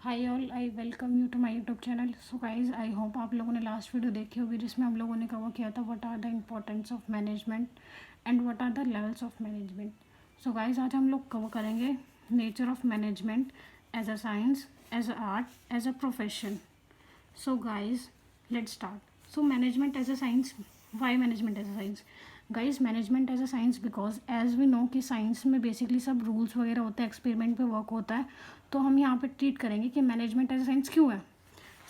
Hi all, I welcome you to my YouTube channel. So guys, I hope आप लोगों ने last video देखी होगी जिसमें हम लोगों ने कवर किया था what are the importance of management and what are the levels of management. So guys, आज हम लोग कवर करेंगे nature of management as a science, as a art, as a profession. So guys, let's start. So management as a science, why management as a science? Guys, management as a science because as we know कि science में basically सब rules वगैरह होते हैं, experiment पे work होता है। तो हम यहाँ पे ट्रीट करेंगे कि मैनेजमेंट एज अ साइंस क्यों है।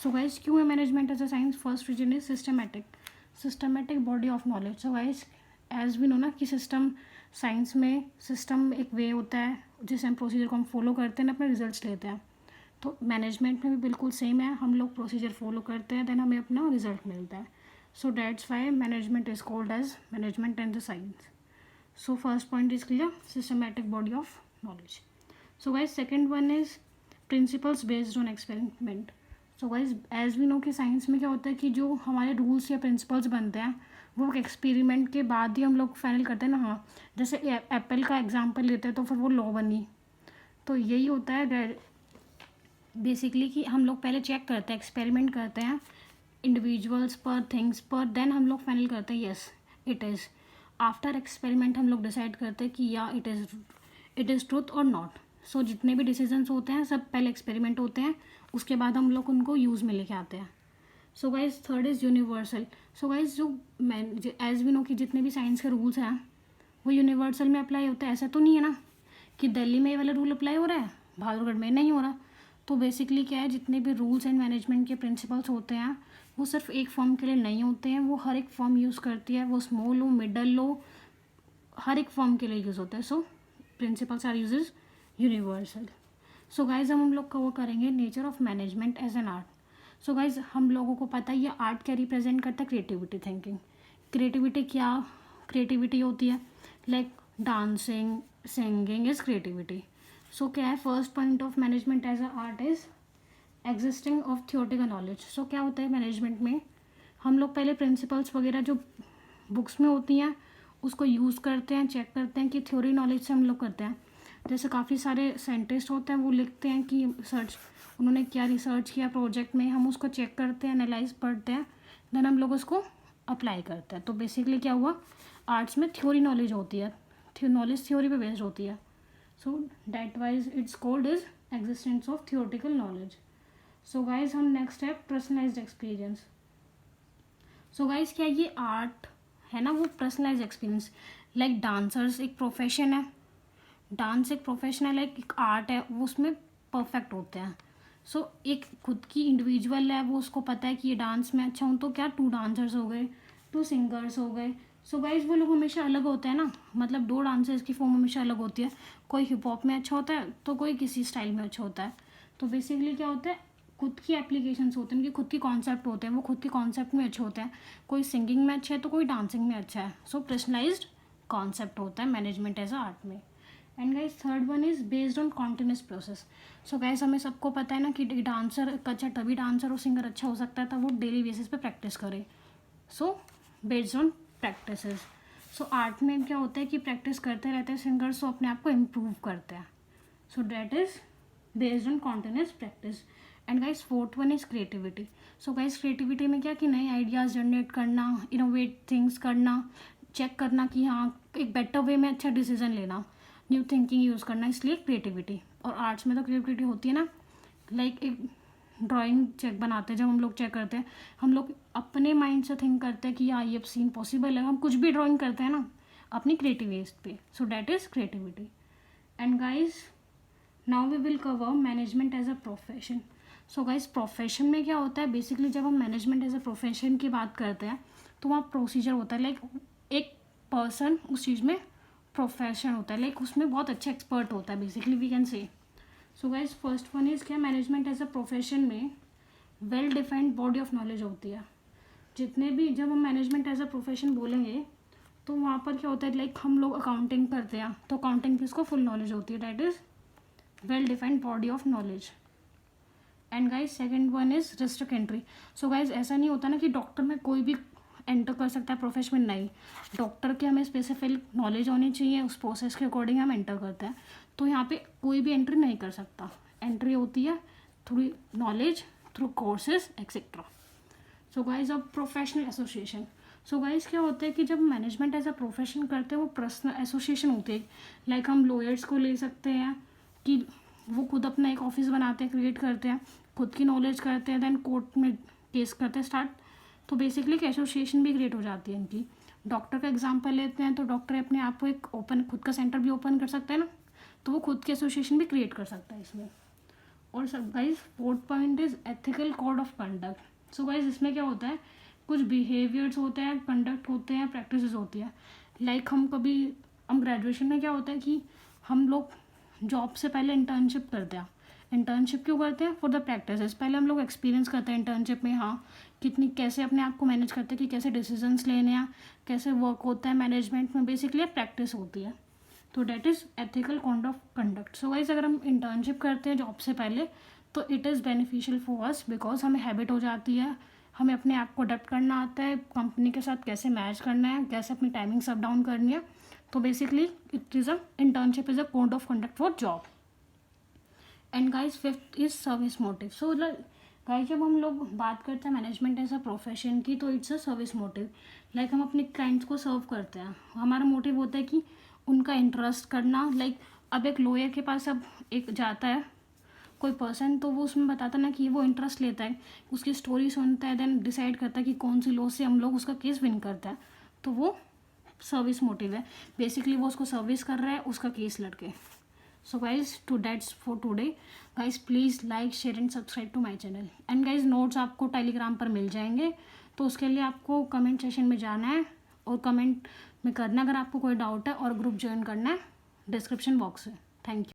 सो गाइज, क्यों है management as a science? First reason is systematic body of knowledge. So guys, as we know ना कि सिस्टम, साइंस में सिस्टम एक वे होता है जिस हम प्रोसीजर को हम फॉलो करते हैं, अपने रिजल्ट्स लेते हैं। तो मैनेजमेंट में भी बिल्कुल सेम है, हम लोग प्रोसीजर फॉलो करते हैं, देन हमें अपना रिजल्ट मिलता है। So that's why management is called as management and the science. So first point is clear, systematic body of knowledge. So guys, second one is principles based on experiment. So guys, as we know कि science में क्या होता है कि जो हमारे rules या principles बनते हैं वो एक्सपेरिमेंट के बाद ही हम लोग फाइनल करते हैं ना। हाँ, जैसे एप्पल का एग्जांपल लेते हैं तो फिर वो लॉ बनी। तो यही होता है बेसिकली कि हम लोग पहले चेक करते हैं, एक्सपेरिमेंट करते हैं इंडिविजुअल्स पर, थिंग्स पर, देन हम लोग फाइनल करते हैं yes it is. After experiment हम लोग डिसाइड करते हैं कि या इट इज़ ट्रूथ और नॉट। सो जितने भी डिसीजंस होते हैं सब पहले एक्सपेरिमेंट होते हैं, उसके बाद हम लोग उनको यूज़ में लेके आते हैं। So guys, third is universal. So guys, जो एज वी नो कि जितने भी साइंस के रूल्स हैं वो यूनिवर्सल में अप्लाई होता है। ऐसा तो नहीं है ना कि दिल्ली में ये वाला रूल अप्लाई हो रहा है, बहादुरगढ़ में नहीं हो रहा। तो बेसिकली क्या है, जितने भी रूल्स एंड मैनेजमेंट के प्रिंसिपल्स होते हैं वो सिर्फ एक फॉर्म के लिए नहीं होते हैं, वो हर एक फॉर्म यूज़ करती है, वो स्मॉल हो, मिडल हो, हर एक फॉर्म के लिए यूज़ होता है। So principles are uses universal. So guys, हम लोग कवर करेंगे nature of management as an art. So guys, हम लोगों को पता है ये आर्ट क्या रिप्रेजेंट करता है? Creativity, thinking. क्रिएटिविटी होती है like dancing, singing is creativity. So क्या है, first point of management as a art is existing of theoretical knowledge. So क्या होता है मैनेजमेंट में, हम लोग पहले प्रिंसिपल्स वगैरह जो बुक्स में होती हैं उसको यूज़ करते हैं, चेक करते हैं कि थ्योरी नॉलेज से हम लोग करते हैं। जैसे काफ़ी सारे साइंटिस्ट होते हैं, वो लिखते हैं कि उन्होंने क्या रिसर्च किया प्रोजेक्ट में, हम उसको चेक करते हैं, एनालाइज पढ़ते हैं, देन हम लोग उसको अप्लाई करते हैं। तो बेसिकली क्या हुआ, आर्ट्स में थ्योरी नॉलेज होती है, नॉलेज थ्योरी पे बेस्ड होती है। So that wise it's called is existence of theoretical knowledge. So guys, हम नेक्स्ट है पर्सनलाइज्ड एक्सपीरियंस। सो गाइज, क्या ये आर्ट है ना, वो पर्सनलाइज एक्सपीरियंस। लाइक डांसर्स एक प्रोफेशन है, डांस एक प्रोफेशन है, लाइक एक आर्ट है, वो उसमें परफेक्ट होते हैं। सो एक खुद की इंडिविजुअल है, वो उसको पता है कि ये डांस में अच्छा हूँ, तो क्या 2 डांसर्स हो गए, 2 सिंगर्स हो गए। सो गाइज, वो लोग हमेशा अलग होते हैं ना, मतलब 2 डांसर्स की फॉर्म हमेशा अलग होती है। कोई हिप हॉप में अच्छा होता है तो कोई किसी स्टाइल में अच्छा होता है। तो बेसिकली क्या होता है, खुद की एप्लीकेशंस होते हैं, उनके खुद के कॉन्सेप्ट होते हैं, वो खुद के कॉन्सेप्ट में अच्छे होते हैं। कोई सिंगिंग में अच्छा है तो कोई डांसिंग में अच्छा है। सो पर्सनलाइज्ड कॉन्सेप्ट होता है मैनेजमेंट एज अ आर्ट में। And guys, third one is based on continuous process. So guys, हमें सबको पता है ना कि डांसर अच्छा, तभी डांसर और सिंगर अच्छा हो सकता है तब वो डेली बेसिस पे प्रैक्टिस करे। So based on practices. So art में क्या होता है कि प्रैक्टिस करते रहते हैं सिंगर्स, तो अपने आप को इम्प्रूव करते हैं। So that is based on continuous practice. And guys, fourth one is creativity. So guys, creativity में क्या कि नए आइडियाज़ जनरेट करना, इनोवेट थिंग्स करना, चेक करना कि हाँ एक बेटर वे में अच्छा डिसीजन लेना, न्यू थिंकिंग यूज़ करना, इसलिए क्रिएटिविटी। और आर्ट्स में तो क्रिएटिविटी होती है ना, लाइक एक ड्राइंग चेक बनाते हैं, जब हम लोग चेक करते हैं हम लोग अपने माइंड से थिंक करते हैं कि हाँ ये सीन पॉसिबल है, हम कुछ भी ड्राइंग करते हैं ना अपनी क्रिएटिव वेस्ट पे। So that is creativity. And guys, now we will cover management as a profession. So guys, profession में क्या होता है, बेसिकली जब हम मैनेजमेंट एज अ प्रोफेशन की बात करते हैं तो वहाँ प्रोसीजर होता है, लाइक एक पर्सन उस चीज़ में प्रोफेशन होता है, लाइक उसमें बहुत अच्छा एक्सपर्ट होता है, basically we can say. So guys, first one is क्या, मैनेजमेंट एज अ प्रोफेशन में well defined body of knowledge होती है। जितने भी, जब हम मैनेजमेंट एज अ प्रोफेशन बोलेंगे तो वहाँ पर क्या होता है, लाइक हम लोग अकाउंटिंग करते हैं तो अकाउंटिंग की उसको फुल नॉलेज होती है, that is well defined body of knowledge. And guys, second one is restrict entry. So guys, ऐसा नहीं होता ना कि डॉक्टर में कोई भी एंटर कर सकता है प्रोफेशन में, नहीं, डॉक्टर की हमें स्पेसिफिक नॉलेज होनी चाहिए, उस प्रोसेस के अकॉर्डिंग हम एंटर करते हैं। तो यहाँ पे कोई भी एंट्री नहीं कर सकता, एंट्री होती है through knowledge, through courses etcetera. So guys अब प्रोफेशनल एसोसिएशन. सो गाइज क्या होता है कि जब मैनेजमेंट एज अ प्रोफेशन करते हैं वो पर्सनल एसोसिएशन होती है. लाइक हम लॉयर्स को ले सकते हैं कि वो खुद अपना एक ऑफिस बनाते हैं, क्रिएट करते हैं, खुद की नॉलेज करते हैं, देन कोर्ट में केस करते हैं स्टार्ट. तो बेसिकली एक एसोसिएशन भी क्रिएट हो जाती है इनकी. डॉक्टर का एग्जांपल लेते हैं तो डॉक्टर अपने आप को एक ओपन खुद का सेंटर भी ओपन कर सकते हैं ना, तो वो खुद की एसोसिएशन भी क्रिएट कर सकता है इसमें. और सब guys fourth point is ethical code of conduct. So guys इसमें क्या होता है, कुछ बिहेवियर्स होते हैं, कंडक्ट होते हैं, प्रैक्टिसेस होती है. लाइक हम ग्रेजुएशन में क्या होता है कि हम लोग जॉब से पहले इंटर्नशिप करते हैं. इंटर्नशिप क्यों करते हैं? For the practices. पहले हम लोग एक्सपीरियंस करते हैं इंटर्नशिप में, हाँ कितनी कैसे अपने आप को मैनेज करते हैं, कि कैसे डिसीजंस लेने हैं, कैसे वर्क होता है मैनेजमेंट में. बेसिकली प्रैक्टिस होती है. तो that is ethical code of conduct. So wise अगर हम इंटर्नशिप करते हैं जॉब से पहले तो it is beneficial for us, because हमें हैबिट हो जाती है, हमें अपने आप को अडेप्ट करना आता है, कंपनी के साथ कैसे मैच करना है, कैसे अपनी टाइमिंग अप डाउन करनी है. तो basically it is internship is a code of conduct for job. And guys fifth is service motive. So guys जब हम लोग बात करते हैं मैनेजमेंट एज अ प्रोफेशन की, तो it's a service motive. Like हम अपने क्लाइंट्स को सर्व करते हैं, हमारा मोटिव होता है कि उनका इंटरेस्ट करना. लाइक अब एक लॉयर के पास अब एक जाता है कोई पर्सन, तो वो उसमें बताता ना कि वो इंटरेस्ट लेता है, उसकी स्टोरी सुनता है, देन डिसाइड करता है कि कौन सी लॉ से हम लोग उसका केस विन करता है. तो वो सर्विस मोटिव है. बेसिकली वो उसको सर्विस कर रहा है उसका केस लड़के. So guys to that's for today. Guys please like share and subscribe to my channel. And guys notes आपको टेलीग्राम पर मिल जाएंगे, तो उसके लिए आपको कमेंट सेशन में जाना है और कमेंट में करना अगर आपको कोई डाउट है, और ग्रुप ज्वाइन करना है डिस्क्रिप्शन बॉक्स से. Thank you.